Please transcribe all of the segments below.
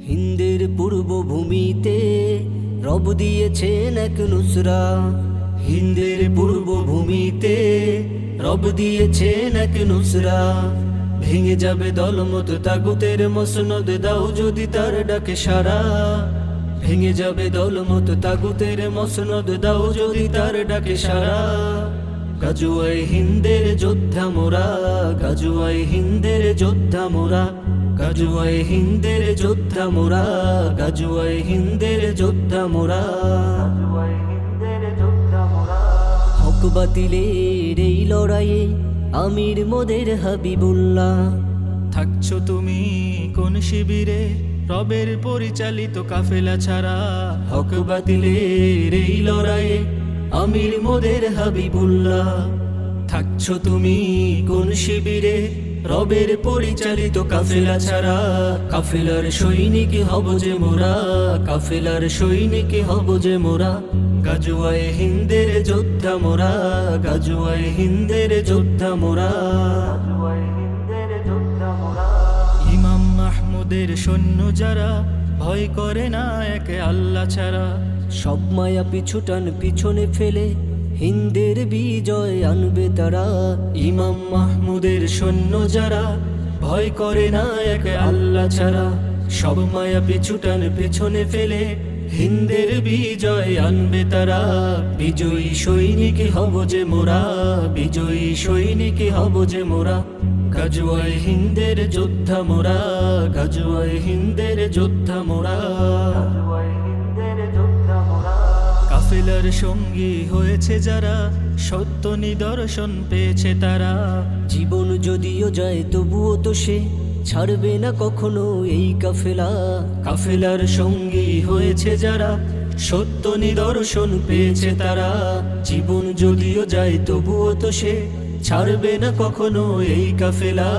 হিন্দের পূর্বভূমিতে রব দিয়েছেন এক নুসরা। হিন্দের পূর্বভূমিতে রব দিয়েছেন এক নুসরা। ভেঙে যাবে দলমত তাগুতের মসনদ, দাও যদি তার ডাকে সারা। ভেঙে যাবে দলমত তাগুতের মসনদ, দাও যদি তার ডাকে সারা। গাজুয়ায় হিন্দের যোদ্ধা মোরা, গাজুয়ায় হিন্দের যোদ্ধা মোরা, গাজুয়ায় হিন্দের যোদ্ধা মোরা, গাজুয়ায় হিন্দের যোদ্ধা মোরা। হক বাতিলের এই লড়াইয়ে আমির মোদের হাবিবুল্লাহ। থাকছো তুমি কোন শিবিরে, রবের পরিচালিত কাফেলা ছাড়া। হক বাতিলের এই লড়াইয়ে আমির মোদের হাবিবুল্লাহ। থাকছো তুমি কোন শিবিরে, রবের পরিচালিত কাফেলা ছাড়া। কাফেলার সৈনিক হব যে মোরা, কাফেলার সৈনিক হব যে মোরা। গাজুয়ায় হিন্দের যোদ্ধা মোরা, গাজুয়ায় হিন্দের যোদ্ধা মোরা। ইমাম মাহমুদের সৈন্য যারা, ভয় করে না একে আল্লাহ ছাড়া। সব মায়া পিছুটান পিছনে ফেলে হিন্দের বিজয় আনবে তারা। ইমাম মাহমুদের সৈন্য যারা, ভয় করে না একে আল্লাহ ছাড়া। সব মায়া পিছুটান পেছনে ফেলে হিন্দের বিজয় আনবে তারা। বিজয়ী সৈনিক হব যে মোরা, বিজয়ী সৈনিক হব যে মোরা। গাজুয়ায় হিন্দের যোদ্ধা মোরা, গাজুয়ায় হিন্দের যোদ্ধা মোরা। কাফেলার সঙ্গী হয়েছে যারা, সত্য নিদর্শন পেয়েছে তারা। জীবন যদিও যায় তবুও তো সে ছাড়বে না কখনো এই কাফেলা। কাফেলার সঙ্গী হয়েছে যারা, সত্য নিদর্শন পেয়েছে তারা। জীবন যদিও যায় তবুও তো সে ছাড়বে না কখনো এই কাফেলা।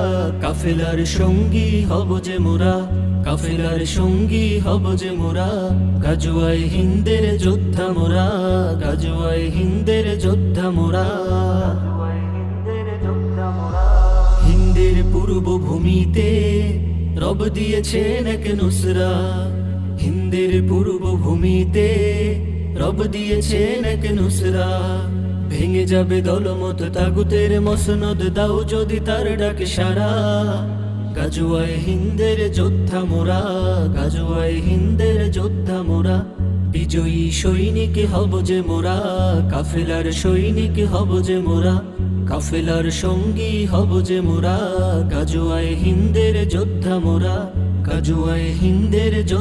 কাফেলার সঙ্গী হব যে মোরা, কাফেলার সঙ্গী হব যে মোরা। গাজুয়ায় হিন্দের যোদ্ধা মোরা, গাজুয়ায় হিন্দের যোদ্ধা মোরা। হিন্দের পূর্বভূমিতে রব দিয়েছেন এক নুসরা। হিন্দের পূর্বভূমিতে রব দিয়েছেন এক নুসরা। ভেঙে যাবে দলমত তাগুতের মসনদ, দাও যদি তার ডাকে সারা। গাজুয়ায় হিন্দের যোদ্ধা মোরা, গাজুয়ায় হিন্দের যোদ্ধা মোরা। বিজয়ী সৈনিক হব যে মোরা, কাফেলার সৈনিক হব যে মোরা। কাফেলার সঙ্গী হব যে মোরা, গাজুয়ায় হিন্দের যোদ্ধা মোরা, গাজুয়ায় হিন্দের যোদ্ধা।